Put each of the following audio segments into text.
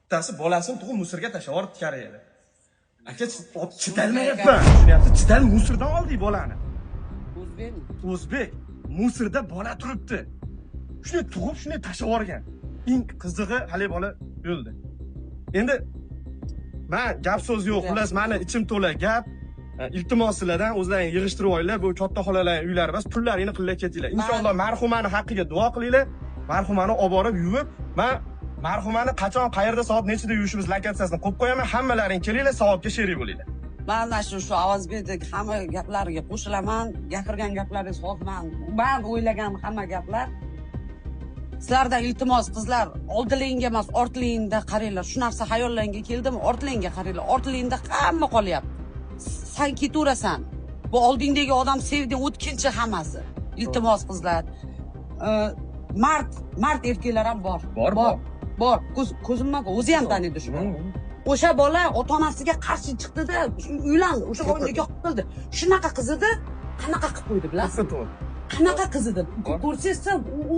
bittasi bolasini tug'ib musorga tashlab yuboribdi Koreyaga. Aka chidalmayapman. Tushunyapsiz? Chidal musordan oldik bolani. O'zbek musorda bola turibdi. Shuni tug'ib, shuni tashlab yuborgan. Eng qizig'i hali bola o'ldi. Endi men gap so'z yo'q, xullas meni ichim to'la gap. Iltimos sizlardan o'zlaringiz yig'ishtirib olinglar, bu katta xolalarning uylari emas, pullarini qilib ketinglar. Inshaalloh marhumani haqqiga duo qilinglar. Marhumani olib borib yuvib, men marhumani qachon, qayerda, soat nechida yuvishimiz lokatsiyasini qo'yib qo'yaman. Hammalaring kelinglar, savobga sherik bo'linglar. Men shu Avazbekdek hamma gaplariga qo'shilaman, gapirgan gaplaringiz hozman. Men o'ylagan hamma gaplar sizlardan iltimos qizlar, oldingizga emas, ortingizga qaranglar. Shu narsa xayollaringga keldimi? Ortingizga qaranglar. Ortingizda hamma qolyapti. Sen keturasan. Bu oldingdagi odam sevding, o'tkinchi hammasi. Iltimos qizlar. Mart erkaklar ham bor. Bor. Ko'zimdan o'zi ham taniydi shu. O'sha bola ota-onasiga qarshi chiqdi-da, uylandi, o'sha bola nikoh qildi. Shunaqa qizidi, qanaqa qilib qo'ydi bilasizmi? Qanaqa qizidi? Ko'rsangiz,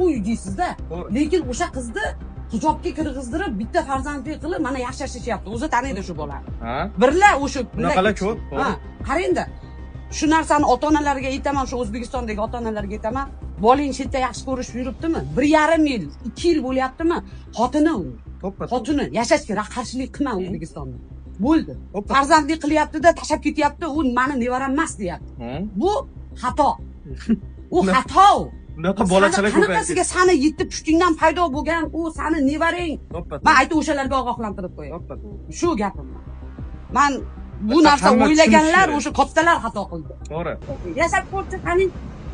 uy deysiz-da. Lekin o'sha qizni hijobga kirgizdirib, bitta farzandli qilib, mana yaxshi yashashyapti. O'zi taniydi shu bolani. Birlar o'sha bunaqalar ko'p. Qarangda. Shu narsani ota-onalarga aytaman, shu O'zbekistondagi ota-onalarga aytaman. Bolang chetda yaxshi ko'rishib yuribdimi? 1,5 yil, 2 yil bo'lyaptimi? Xotini yashashga qarshilik qilma O'zbekistonda. Bo'ldi. Farzandli qilyapti-da, tashlab ketyapti, u meni nevaram emas deyapti. Bu xato. U xato. Bunaqa bolachalar ko'p. Qanaqasiga seni yetti pushtingdan paydo bo'lgan, u seni nevaring. Men aytib o'shalarga ogohlantirib qo'yaman. Shu gapim. Men bu narsa o'ylaganlar o'sha kattalar xato qildi. To'g'ri. Yashab ko'rdi, qani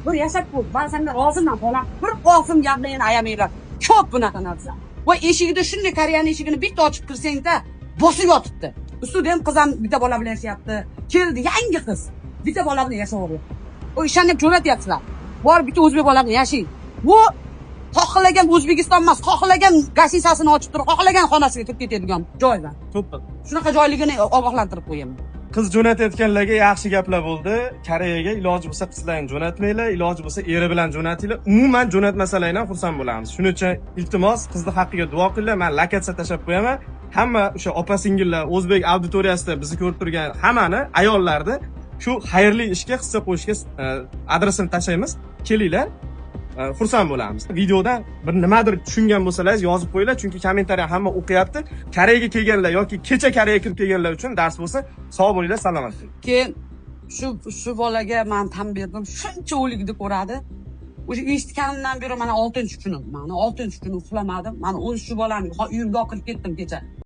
bir yashab ko'r. Men senga roziman, bolam. Bir qofim gapni ayamanglar. Ko'p bunaqa narsa. Va eshigida shunday Koreyaning eshigini bitta ochib kirsang-da, bosib yotibdi. Ustida ham qiz ham bitta bola bilan yashayapti. Keldi yangi qiz. Bitta bola bilan yashayapti. O ishni ham jo'natyapsizlar. Bor bitta o'zbek bola bilan yashang. Bu xohlagan O'zbekiston emas, xohlagan gasisasini ochib turib, xohlagan xonasiga kirib ketadigan joylar. To'ppa. Shunaqa joyligini ogohlantirib qo'yaman. Qiz jo'natayotganlarga yaxshi gaplar bo'ldi. Koreyaga iloji bo'lsa qizlarni jo'natmanglar, iloji bo'lsa eri bilan jo'natinglar. Umuman jo'natmasalaringlar xursand bo'lamiz. Shuning uchun iltimos qizning haqqiga duo qilinglar. Men lokatsiya tashab qo'yaman. Hamma o'sha opa-singillar, o'zbek auditoriyasida bizni ko'rib turgan hammani, ayollarni shu xayrli ishga hissa qo'yishga adresini tashlaymiz. Kelinglar. Xursand bo'lamiz. Videodan bir nimadir tushungan bo'lsangiz yozib qo'yinglar, chunki kommentariy hamma o'qiyapti. Koreyaga kelganlar yoki kecha Koreyaga kirib kelganlar uchun dars bo'lsa, sog' bo'linglar, salomat bo'ling. Keyin shu bolaga men tan berdim. Shuncha o'likni ko'radi. O'sha eshitganimdan beri mana 6-kunim. Mana 6-kuni uxlamadim. Mana o'z shu bolani uyimga olib ketdim kecha.